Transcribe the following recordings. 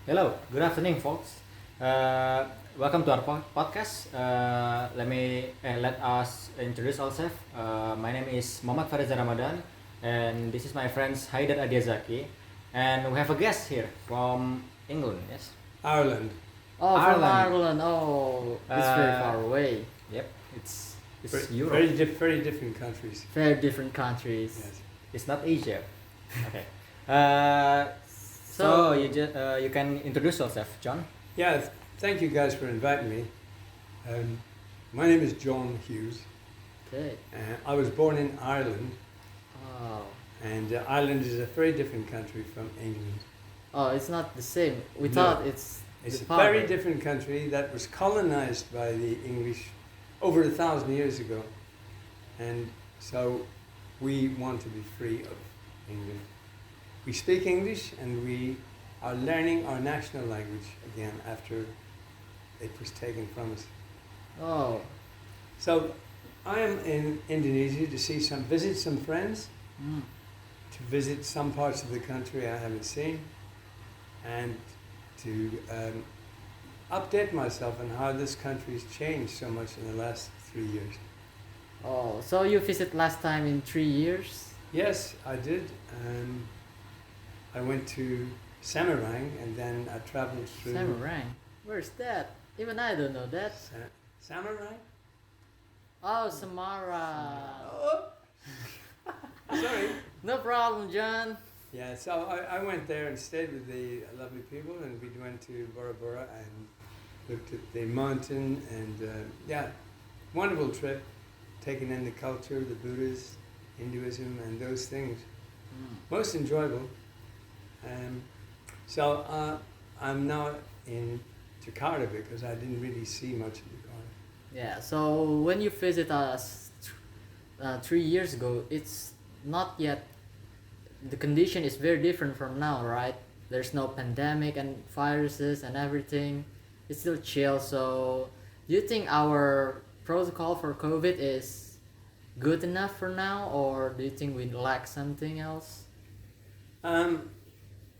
Hello, good afternoon, folks. Uh, Welcome to our podcast. Let us introduce ourselves. My name is Muhammad Fahreza Ramadan, and this is my friends Haidar Adiazaki, and we have a guest here from England. Yes, Ireland. Oh, from Ireland. Ireland. Oh, it's very Uh, far away. yep, it's Very, it's Europe. very different countries. Very different countries. Yes. It's not Asia. Okay. Uh, so you can introduce yourself, John. Yeah, thank you guys for inviting me. Um, my name is John Hughes. Okay. I was born in Ireland, Oh. and Ireland is a very different country from England. Oh, it's not the same. We No. thought it's It's the a very power. different country that was colonized by the English over 1,000 years ago. And so we want to be free of England. We speak English and we are learning our national language again after it was taken from us. Oh. So I am in Indonesia to visit some friends, Mm. to visit some parts of the country I haven't seen, and to update myself on how this country's changed so much in the last 3 years. Oh. So you visit last time in 3 years? Yes, I did. I went to Semarang and then I traveled through Samarang. Where's that? Even I don't know that. Samarang? Oh, Samara. Oh, sorry. No problem, John. Yeah, so I went there and stayed with the lovely people, and we went to Bora Bora and looked at the mountain, and yeah, wonderful trip, taking in the culture, the Buddhas, Hinduism, and those things. Mm. Most enjoyable. So I'm now in Jakarta because I didn't really see much of Jakarta. Yeah. So when you visit us 3 years ago, it's not yet. The condition is very different from now, right? There's no pandemic and viruses and everything. It's still chill. So, do you think our protocol for COVID is good enough for now, or do you think we lack something else?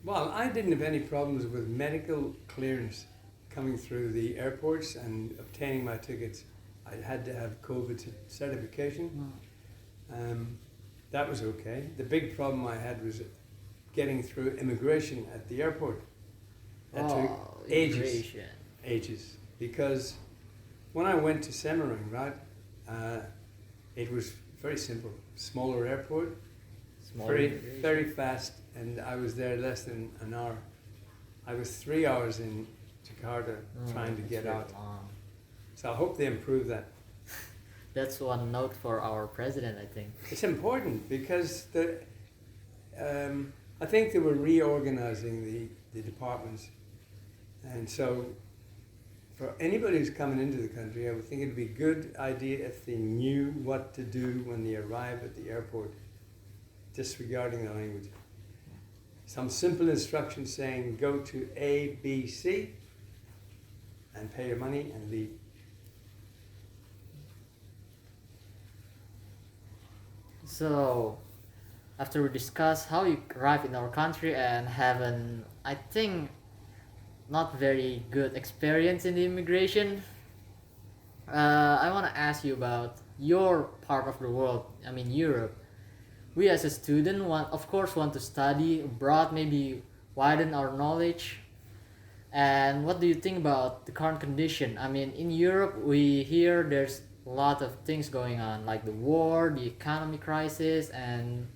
Well, I didn't have any problems with medical clearance coming through the airports and obtaining my tickets. I had to have COVID certification. That was okay. The big problem I had was getting through immigration at the airport. That took Immigration. ages. Because when I went to Semarang, right, it was very simple. Smaller airport, Small very immigration. very fast, and I was there less than an hour. I was 3 hours in Jakarta trying to It's get very out. long. So I hope they improve that. That's one note for our president, I think. It's important because I think they were reorganizing the departments. And so for anybody who's coming into the country, I would think it'd be a good idea if they knew what to do when they arrive at the airport, disregarding the language. Some simple instructions saying go to A, B, C, and pay your money and leave. So, after we discuss how you arrive in our country and have an, I think, not very good experience in the immigration, I want to ask you about your part of the world. I mean, Europe. We as a student of course, want to study abroad, maybe widen our knowledge. And what do you think about the current condition? I mean, in Europe, we hear there's a lot of things going on, like the war, the economy crisis, and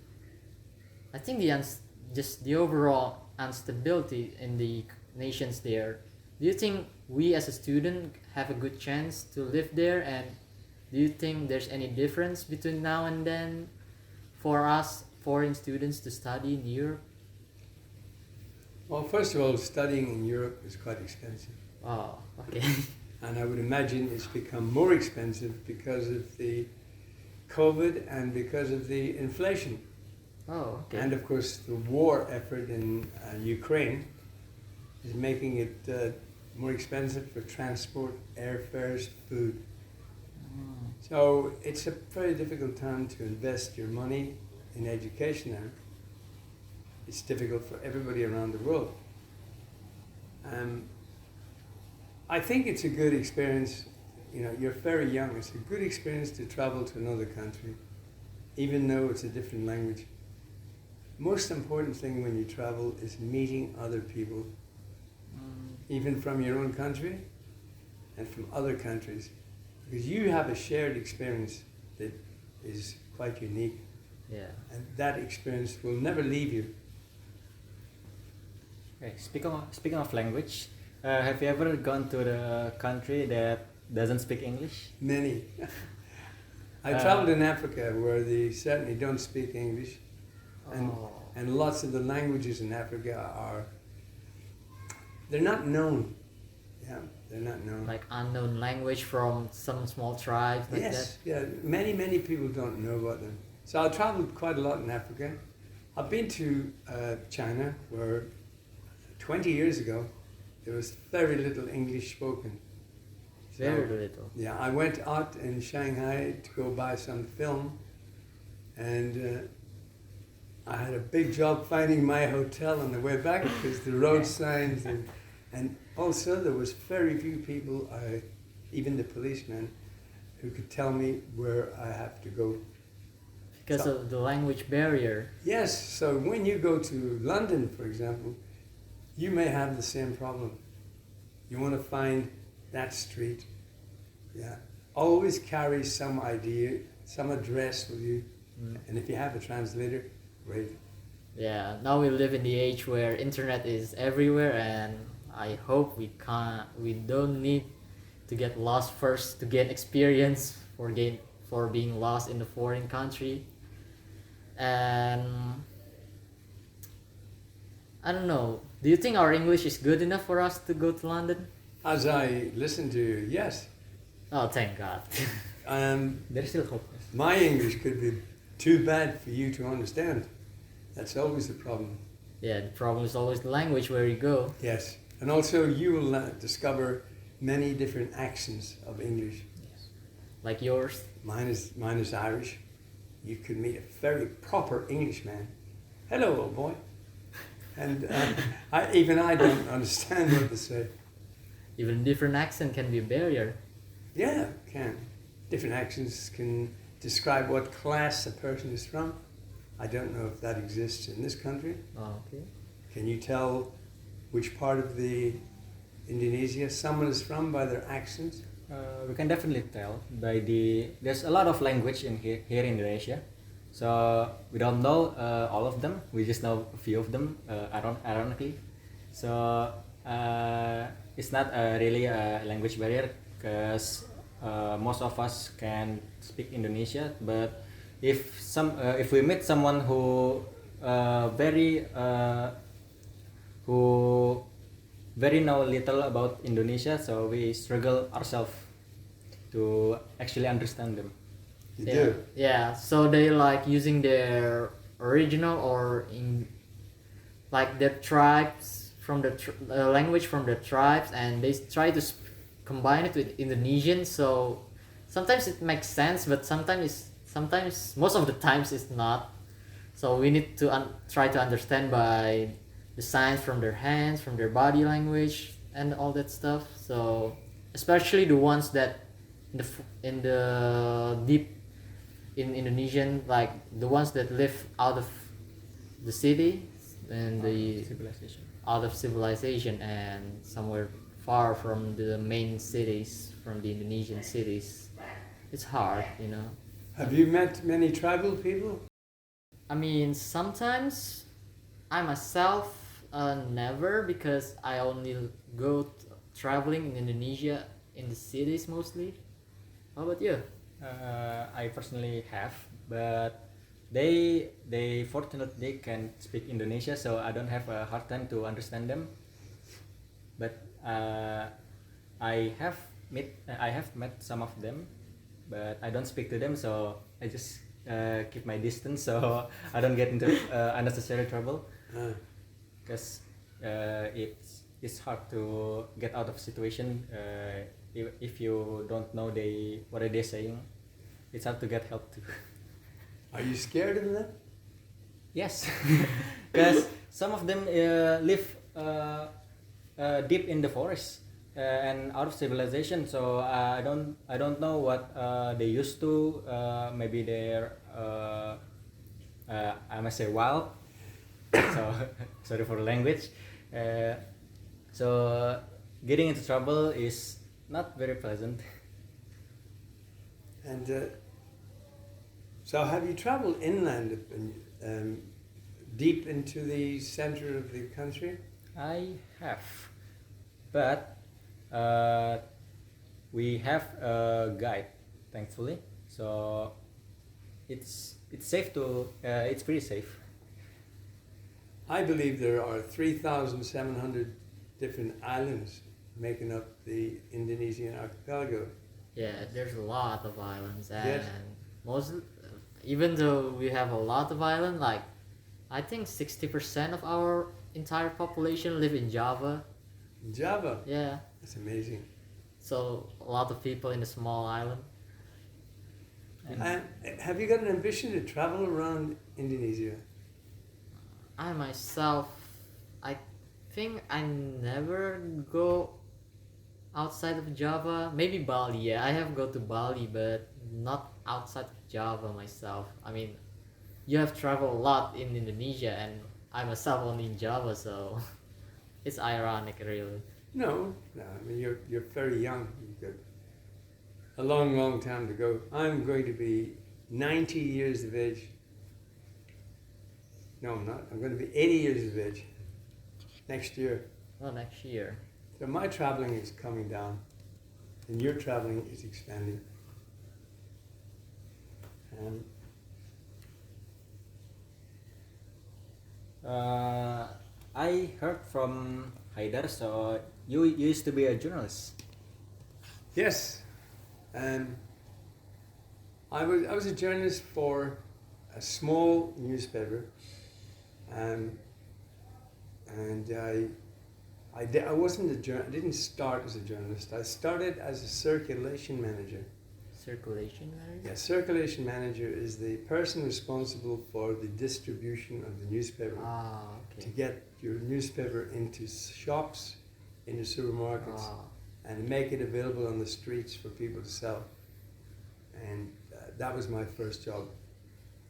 I think just the overall instability in the nations there. Do you think we as a student have a good chance to live there? And do you think there's any difference between now and then for us foreign students to study in Europe? Well, first of all, studying in Europe is quite expensive. Oh, okay. And I would imagine it's become more expensive because of the COVID and because of the inflation. Oh, okay. And of course, the war effort in Ukraine is making it more expensive for transport, airfares, food. Mm. So it's a very difficult time to invest your money in education now. It's difficult for everybody around the world. I think it's a good experience. You know, you're very young. It's a good experience to travel to another country, even though it's a different language. Most important thing when you travel is meeting other people, even from your own country and from other countries, because you have a shared experience that is quite unique, Yeah. and that experience will never leave you. Okay, speaking of language, have you ever gone to the country that doesn't speak English? Many. I traveled in Africa where they certainly don't speak English, and lots of the languages in Africa they're not known. Yeah, they're not known. Like unknown language from some small tribes like Yes, yeah. Many people don't know about them. So I traveled quite a lot in Africa. I've been to China, where 20 years ago there was very little English spoken. that. Very little. Yeah, I went out in Shanghai to go buy some film, and I had a big job finding my hotel on the way back because the road signs and also there was very few people, even the policemen, who could tell me where I have to go. Because of the language barrier. Yes, so when you go to London, for example, you may have the same problem. You want to find that street. Yeah. Always carry some idea, some address with you. And if you have a translator, great. Yeah, now we live in the age where internet is everywhere, and I hope we don't need to get lost first to gain experience for being lost in a foreign country. And I don't know. Do you think our English is good enough for us to go to London? As I listen to you, yes. Oh, thank God. There's still hope. My English could be too bad for you to understand. That's always the problem. Yeah, the problem is always the language where you go. Yes. And also you will discover many different accents of English. Yes. Like yours. Mine is Irish. You could meet a very proper Englishman. Hello, old boy. And I don't understand what to say. Even different accent can be a barrier. Yeah, can. Different accents can describe what class a person is from. I don't know if that exists in this country. Oh, okay. Can you tell which part of the Indonesia someone is from by their accent? We can definitely tell by there's a lot of language in here in Indonesia, so we don't know all of them. We just know a few of them, ironically. So it's not really a language barrier because most of us can speak Indonesia. But if we meet someone who very know little about Indonesia, so we struggle ourselves to actually understand them. You Yeah. do? Yeah, so they like using their original or in like their tribes from the language from the tribes, and they try to combine it with Indonesian. So sometimes it makes sense, but sometimes most of the times it's not. So we need to try to understand by the signs from their hands, from their body language, and all that stuff. So especially the ones that in the deep in Indonesian, like the ones that live out of the city and the Civilization. out of civilization and somewhere far from the main cities, from the Indonesian cities. It's hard, you know. Have you met many tribal people? I mean, sometimes I myself never, because I only go traveling in Indonesia in the cities mostly. How about you? I personally have, but they fortunately can speak Indonesia, so I don't have a hard time to understand them. But I have met some of them, but I don't speak to them, so I just keep my distance, so I don't get into unnecessary trouble. Because it's hard to get out of situation if you don't know what are they saying. It's hard to get help too. Are you scared of them? Yes, because some of them live deep in the forest and out of civilization. So I don't know what they used to. Maybe they're I must say wild. So sorry for the language. Uh, so getting into trouble is not very pleasant. And so, have you traveled inland deep into the center of the country? I have, but we have a guide, thankfully. So it's safe to it's pretty safe. I believe there are 3,700 different islands making up the Indonesian archipelago. Yeah, there's a lot of islands, and Yes. most, even though we have a lot of islands, like I think 60% of our entire population live in Java. Java, Yeah, that's amazing. so a lot of people in a small island. And have you got an ambition to travel around Indonesia? I myself, I think I never go outside of Java. Maybe Bali. Yeah, I have go to Bali, but not outside of Java myself. I mean, you have traveled a lot in Indonesia, and I myself only in Java, so it's ironic, really. No, no. I mean, you're very young. You've got a long, long time to go. I'm going to be 90 years of age. No, I'm not. I'm going to be 80 years of age next year. Well, next year. So my traveling is coming down, and your traveling is expanding. I heard from Haidar. So you used to be a journalist. Yes, I was a journalist for a small newspaper, and I wasn't I didn't start as a journalist. I started as a circulation manager. Circulation manager? Yeah, circulation manager is the person responsible for the distribution of the newspaper. Ah, To okay. get your newspaper into shops, into supermarkets, Ah, and make it available on the streets for people to sell. And that was my first job.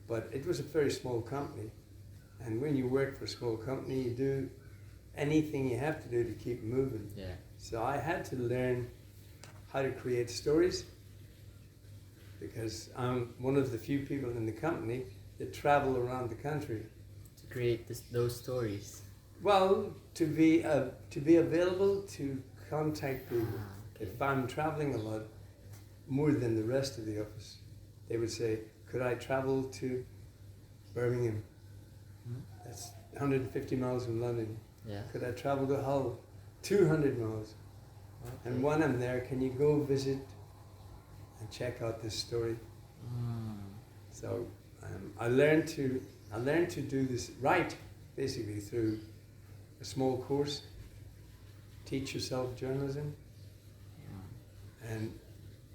But it was a very small company. And when you work for a small company, you do anything you have to do to keep moving. yeah. So I had to learn how to create stories, because I'm one of the few people in the company that travel around the country. To create those stories. Well, to be available to contact people. Ah, okay. If I'm traveling a lot, more than the rest of the office, they would say, could I travel to Birmingham? Hmm? That's 150 miles from London. Yeah. Could I travel to Hull? 200 miles. Okay. And when I'm there, can you go visit and check out this story? Mm. So I learned to do this right, basically through a small course, Teach Yourself Journalism, and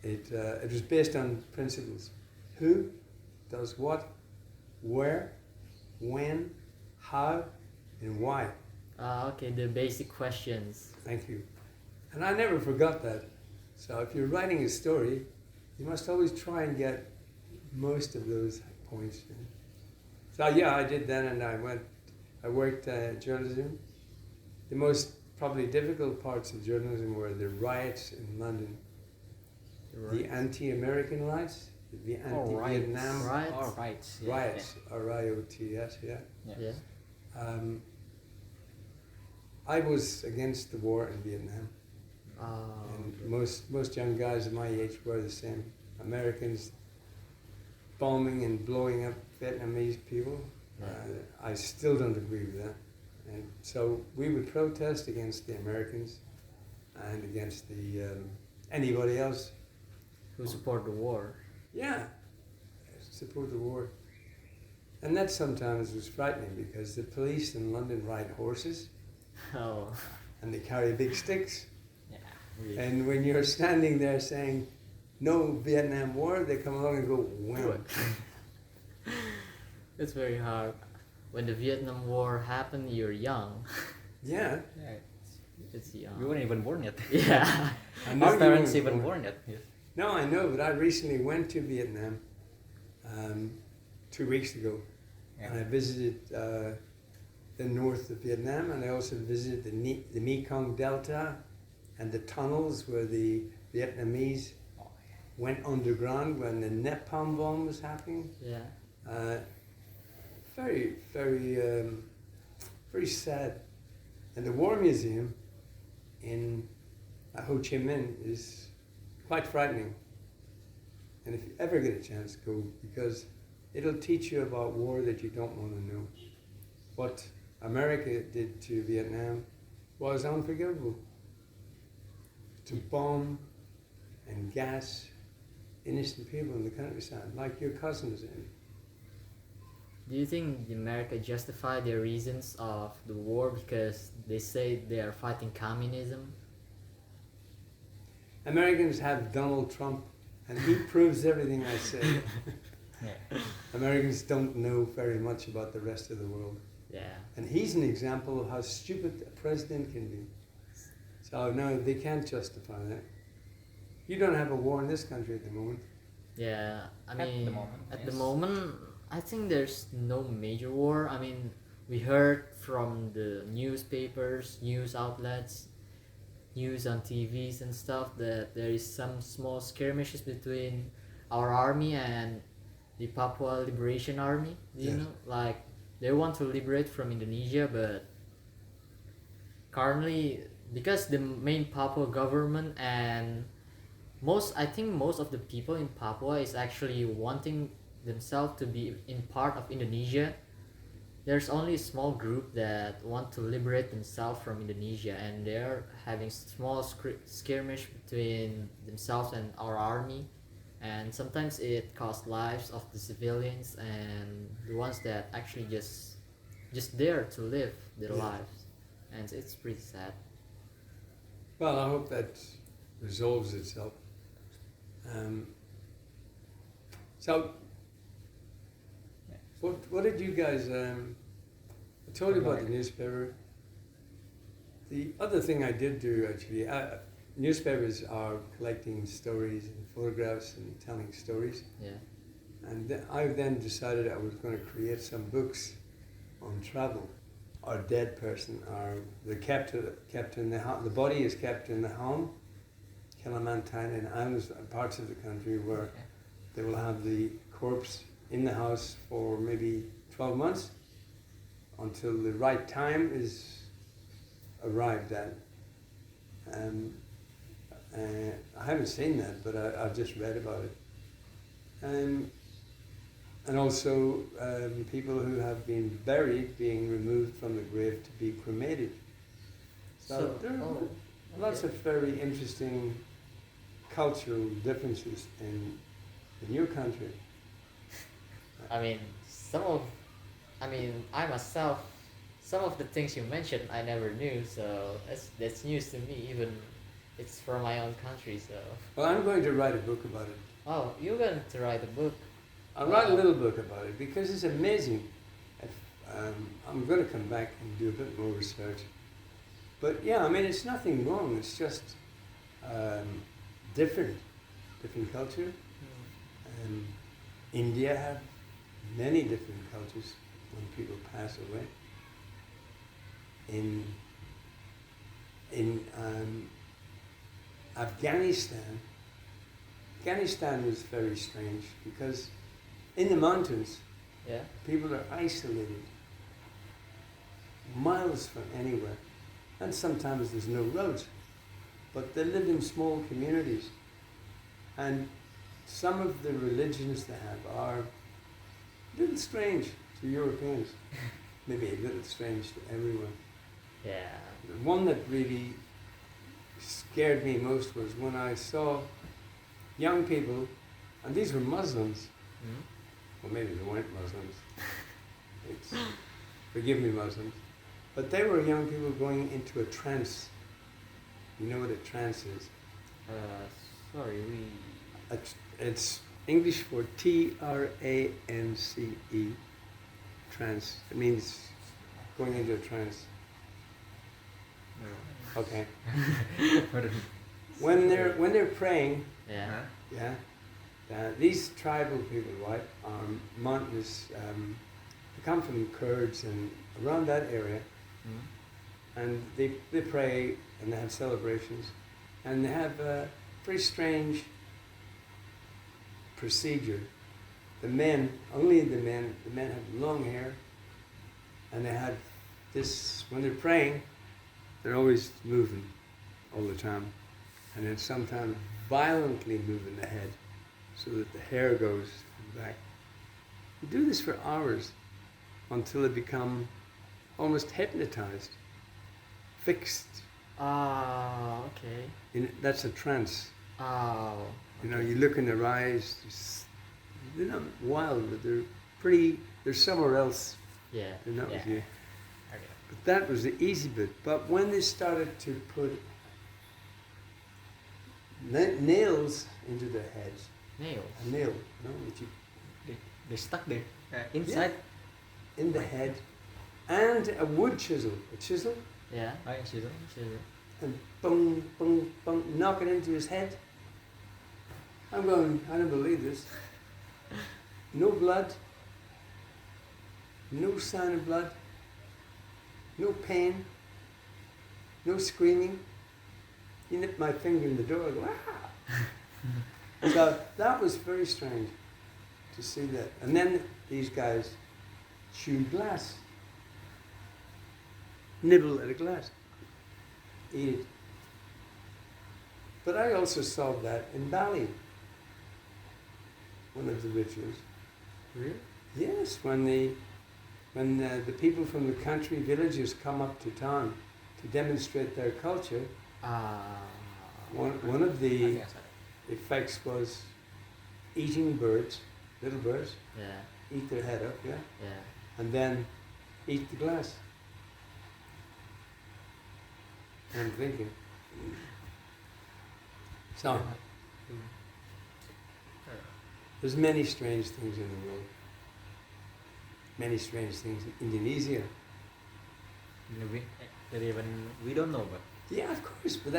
it was based on principles: who does what, where, when, how, and why. Ah, okay, the basic questions. Thank you. And I never forgot that. So if you're writing a story, you must always try and get most of those points. So yeah, I did that, and I worked journalism. The most probably difficult parts of journalism were the riots in London, the anti-American riots, the anti-Vietnam Riots? All right. Yeah, riots, R-I-O-T-S, yeah. Yeah. I was against the war in Vietnam. And most young guys of my age were the same. Americans bombing and blowing up Vietnamese people. I still don't agree with that. And so we would protest against the Americans and against the anybody else. Who support the war? Yeah, support the war. And that sometimes was frightening, because the police in London ride horses Oh. and they carry big sticks. Yeah. Really. And when you're standing there saying, no Vietnam War, they come along and go, wham. It's very hard. When the Vietnam War happened, you're young. Yeah, yeah. It's see. You weren't even born yet. Yeah. I know Our you parents weren't even born. born yet. Yes. No, I know, but I recently went to Vietnam 2 weeks ago, and I visited the north of Vietnam, and I also visited the Mekong Delta and the tunnels where the Vietnamese went underground when the napalm bomb was happening. Yeah. Very, very sad. And the War Museum in Ho Chi Minh is quite frightening. And if you ever get a chance, go, because it'll teach you about war that you don't want to know. What America did to Vietnam was unforgivable. To bomb and gas innocent people in the countryside, like your cousins in. Do you think America justified their reasons of the war because they say they are fighting communism? Americans have Donald Trump, and he proves everything I say. Yeah. Americans don't know very much about the rest of the world. Yeah. And he's an example of how stupid a president can be. So no, they can't justify that. You don't have a war in this country at the moment. Yeah. I At mean, the moment, at the yes. moment, I think there's no major war. I mean, we heard from the newspapers, news outlets, news on TVs and stuff that there is some small skirmishes between our army and the Papua Liberation Army. Do you Yes. know? Like, they want to liberate from Indonesia, but currently, because the main Papua government and I think most of the people in Papua is actually wanting themselves to be in part of Indonesia. There's only a small group that want to liberate themselves from Indonesia, and they're having small skirmish between themselves and our army, and sometimes it costs lives of the civilians and the ones that actually just there to live their Yeah. lives, and it's pretty sad. Well, I hope that resolves itself. So, what did you guys? I told you about the newspaper. The other thing I did do actually, newspapers are collecting stories and photographs and telling stories. Yeah. And I then decided I was going to create some books on travel. Our dead person, the the body is kept in the home, Kalimantan, and islands, parts of the country where Okay. they will have the corpse in the house for maybe 12 months until the right time is arrived at. I haven't seen that, but I've just read about it. And also people who have been buried being removed from the grave to be cremated. So there are lots of very interesting cultural differences in your country. I mean, I myself, some of the things you mentioned I never knew, so that's news to me, even it's from my own country, so. Well, I'm going to write a book about it. Oh, you're going to write a book? I'll write a little book about it because it's amazing. I'm going to come back and do a bit more research. But yeah, I mean, it's nothing wrong. It's just different culture. India have many different cultures when people pass away. In Afghanistan was very strange because in the mountains, Yeah. people are isolated, miles from anywhere, and sometimes there's no roads, but they live in small communities, and some of the religions they have are a little strange to Europeans, maybe a little strange to everyone. Yeah. The one that really scared me most was when I saw young people, and these were Muslims, Mm? well maybe they weren't Muslims, forgive me Muslims, but they were young people going into a trance. You know what a trance is? Sorry, It's English for trance, trance. It means going into a trance. Okay. What is- When they're praying, Yeah. yeah, these tribal people, right, are mountainous. They come from Kurds and around that area, Mm. and they pray and they have celebrations, and they have a pretty strange procedure. The men have long hair, and they had this, when they're praying, they're always moving all the time, and then sometimes violently moving the head so that the hair goes back. You do this for hours until they become almost hypnotized, fixed. Ah, okay. That's a trance. Oh. You know, you look in their eyes, they're not wild, but they're somewhere else. Yeah. They're not yeah. with you. Okay. But that was the easy bit. But when they started to put nails into their heads, Nails. a nail, no, which you they stuck there inside. in the head, and a wood chisel, Yeah. Oh, yeah, she's and boom, boom, boom, knock it into his head. I'm going, I don't believe this. No blood, no sign of blood, no pain, no screaming. He nipped my finger in the door, I go, ah! So that was very strange to see that. And then these guys chew glass, nibble at a glass, eat it. But I also saw that in Bali, one of the rituals. Really? Yes, when the people from the country villages come up to town to demonstrate their culture, one of I the think I saw it. effects was eating birds, little birds, Yeah. eat their head up, yeah, Yeah. and then eat the glass. I'm thinking. So, there's many strange things in the world. Many strange things in Indonesia. That even we don't know, but Yeah, of course, but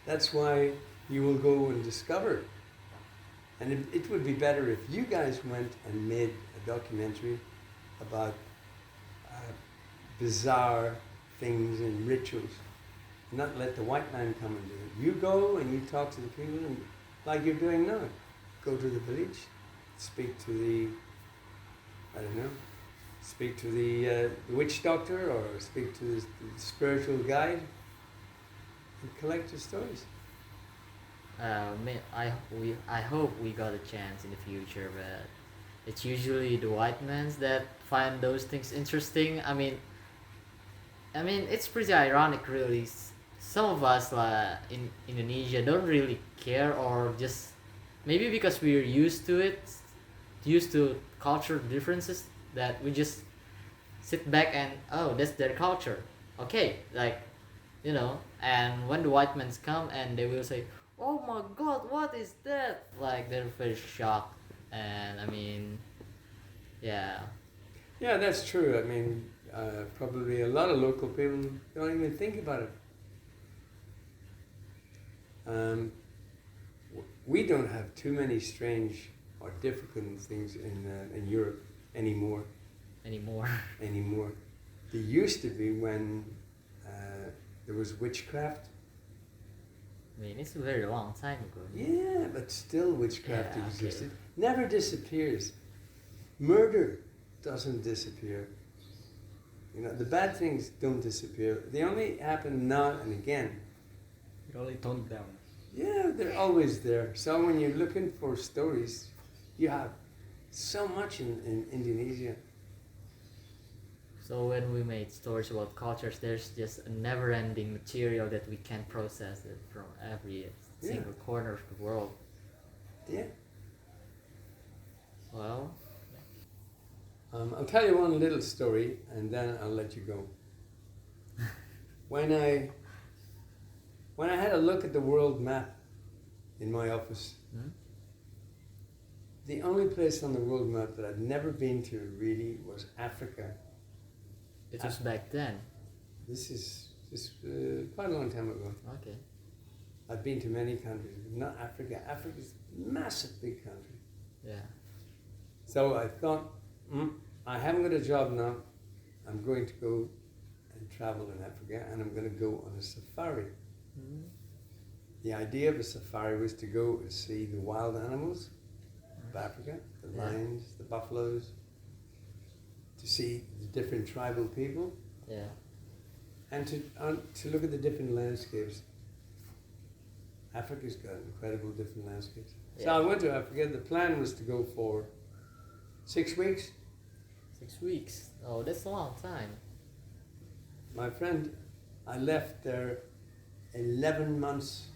that's why you will go and discover. And it would be better if you guys went and made a documentary about bizarre things and rituals. Not let the white man come and do it. You go and you talk to the people, and like you're doing now. Go to the village, speak to the, I don't know, speak to the witch doctor or speak to the spiritual guide and collect the stories. I hope we got a chance in the future, but it's usually the white men that find those things interesting. I mean, it's pretty ironic, really. Some of us, in Indonesia, don't really care, or just maybe because we're used to it, used to cultural differences, that we just sit back and, oh, that's their culture. Okay, and when the white men come and they will say, oh my god, what is that? Like, they're very shocked. And yeah. Yeah, that's true. I mean, probably a lot of local people don't even think about it. We don't have too many strange or difficult things in Europe anymore. Anymore. There used to be when there was witchcraft. It's a very long time ago. Yeah, but still witchcraft Yeah, okay. existed. Never disappears. Murder doesn't disappear. The bad things don't disappear. They only happen now and again. it only toned down. Yeah, they're always there. So when you're looking for stories, you have so much in Indonesia. So when we made stories about cultures, there's just a never-ending material that we can process it from every single corner of the world. Yeah. Well, I'll tell you one little story, and then I'll let you go. When I had a look at the world map in my office, the only place on the world map that I'd never been to really was Africa. it was back then. This is This quite a long time ago. Okay. I've been to many countries, but not Africa. Africa's a massive big country. Yeah. So I thought, I haven't got a job now. I'm going to go and travel in Africa, and I'm going to go on a safari. Mm. The idea of a safari was to go and see the wild animals of Africa, the Yeah. lions, the buffaloes, to see the different tribal people, Yeah. and to look at the different landscapes. Africa's got incredible different landscapes. So Yeah. I went to Africa. The plan was to go for 6 weeks. 6 weeks. Oh, that's a long time. My friend, I left there 11 months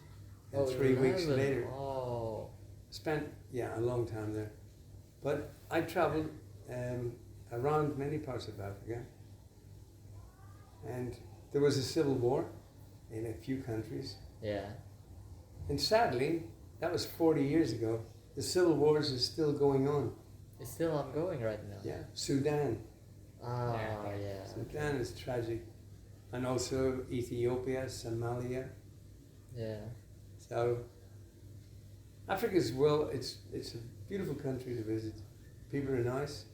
and 3 weeks 11. later. Oh. Spent, a long time there. But I traveled around many parts of Africa. And there was a civil war in a few countries. Yeah. And sadly, that was 40 years ago. The civil wars is still going on. It's still ongoing right now. Yeah, Sudan. Oh, Yeah. yeah. Sudan is tragic. And also Ethiopia, Somalia. Yeah. So Africa's, well, it's a beautiful country to visit. People are nice.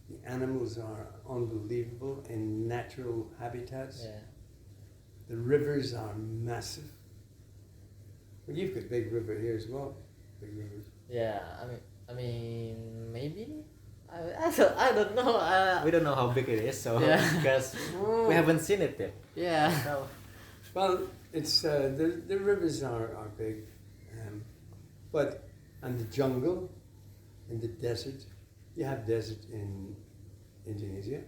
The animals are unbelievable in natural habitats. Yeah. The rivers are massive. Well, you've got big river here as well. Big rivers. Yeah. I mean, maybe. I don't know. We don't know how big it is, so Yeah. because we haven't seen it yet. Yeah. So Well, it's the rivers are big, but and the jungle, and the desert. You have desert in Indonesia.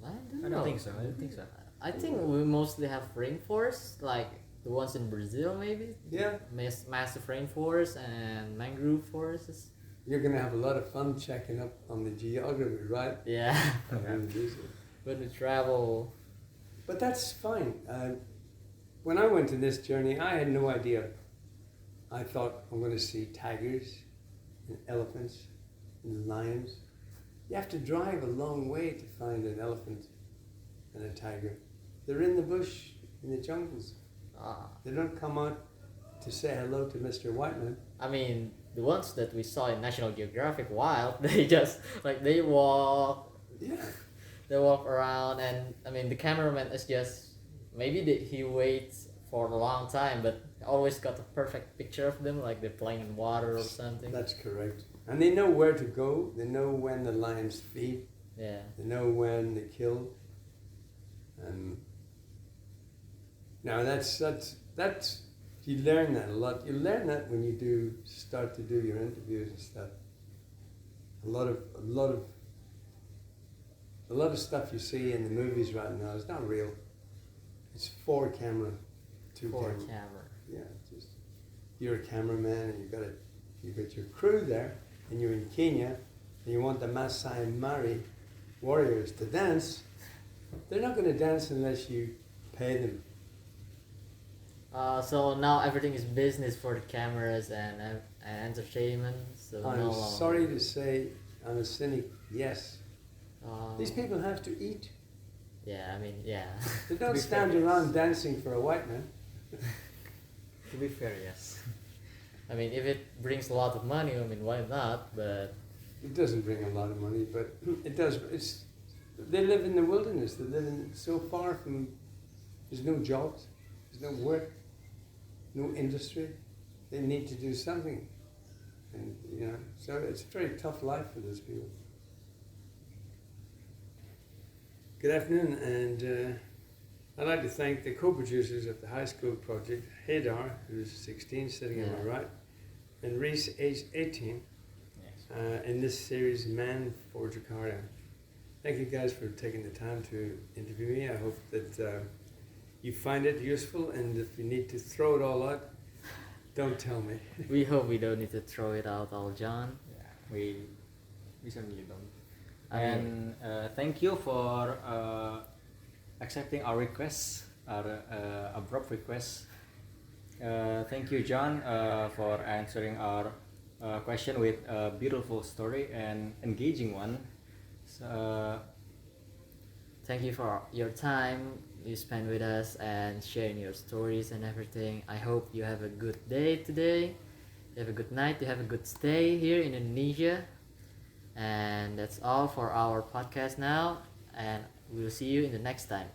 I I don't think so. I don't think so. I think we mostly have rainforests, like the ones in Brazil, maybe. Yeah, Massive rainforests and mangrove forests. you're gonna have a lot of fun checking up on the geography, right? Yeah. Of Indonesia. When we travel. But that's fine. When I went on this journey, I had no idea. I thought I'm going to see tigers and elephants and lions. You have to drive a long way to find an elephant and a tiger. They're in the bush, in the jungles. They don't come out to say hello to Mr. Whiteman. I mean, the ones that we saw in National Geographic Wild, they just they walk. Yeah. They walk around, and I mean the cameraman is just he waits for a long time, but always got a perfect picture of them, like they're playing in water or something. That's correct. And they know where to go. They know when the lions feed. Yeah. They know when they kill. And now that's you learn that a lot. You learn that when you start to do your interviews and stuff. A lot of stuff you see in the movies right now is not real. It's 4 camera, 2 For camera. camera. Yeah, just you're a cameraman and you've got your crew there, and you're in Kenya, and you want the Masai Mara warriors to dance. They're not going to dance unless you pay them. So now everything is business for the cameras and entertainment. So I'm no sorry to say, I'm a cynic. Yes, these people have to eat. Yeah, I mean, yeah. They don't be stand fair, around yes. dancing for a white man. To be fair, yes. I mean, if it brings a lot of money, I mean, why not? But It doesn't bring a lot of money, but it does. They live in the wilderness. They live so far from. There's no jobs. There's no work. No industry. They need to do something, and so it's a very tough life for those people. Good afternoon, and I'd like to thank the co-producers of the high school project, Haidar, who's 16, sitting on my right, and Reza, aged 18. Yes. In this series, Man for Jakarta. Thank you guys for taking the time to interview me. I hope that you find it useful, and if you need to throw it all out, don't tell me. we hope we don't need to throw it out all, John. Yeah, we certainly don't. I mean, And thank you for accepting our request, our abrupt request. Thank you, John, for answering our question with a beautiful story and engaging one. So, thank you for your time you spend with us and sharing your stories and everything. I hope you have a good day today. You have a good night. You have a good stay here in Indonesia. And that's all for our podcast now. And we'll see you in the next time.